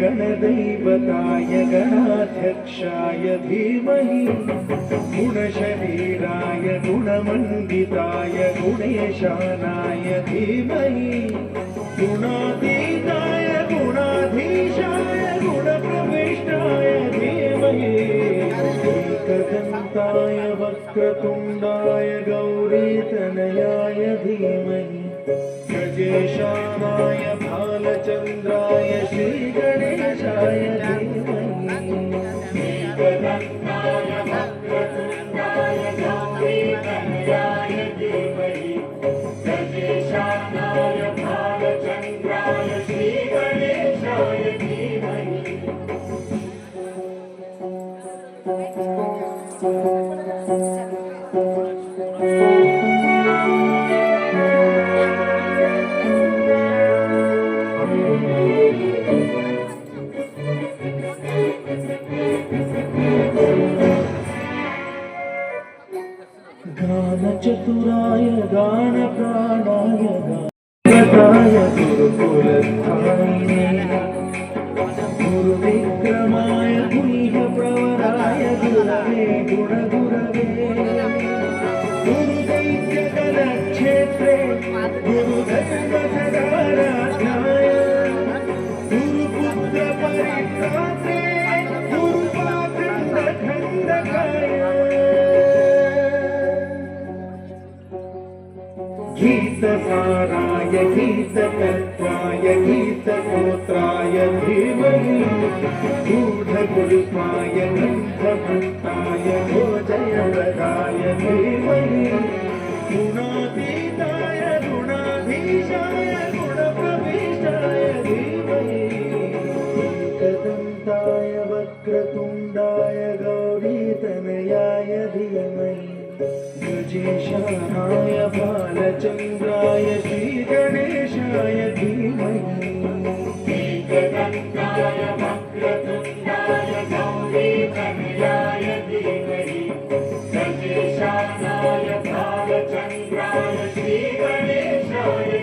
गणदैवताय गणाध्यक्षाय धीमहि गुणशरीराय गुणमण्डिताय गुणेशानाय धीमहि गुणातीताय गुणाधीशाय गुणप्रविष्टाय धीमहि एकदन्ताय वक्रतुण्डाय गौरीतनयाय धीमहि गजेशानाय भालचन्द्राय श्रीगणेशाय धीमहि एकदन्ताय वक्रतुण्डाय गौरीतनयाय धीमहि गजेशानाय भालचन्द्राय श्रीगणेशाय धीमहि गानचतुराय गानप्राणाय गानगाय गुरुकुलस्थायिने गुरुविक्रमाय गुह्यप्रवराय गुरवे गुणगुरवे गुरुदैत्यकलक्षेत्रे गुरुधर्मसदाराध्याय गुरुपुत्रपरित्रात्रे गुरुपाखण्डखण्डकाय गीतसाराय गीततत्त्वाय गीतगोत्राय धीमहि गूढगुल्पाय गन्धभक्ताय भोजयवराय धीमहि गुणातीताय गुणाधीशाय गुणप्रविष्टाय धीमहि एकदन्ताय वक्रतुण्डाय गौरीतनयाय धीमहि गजेशानाय भालचन्द्राय श्रीगणेशाय धीमहि एकदन्ताय वक्रतुण्डाय गौरीतनयाय धीमहि गजेशानाय भालचन्द्राय श्रीगणेशाय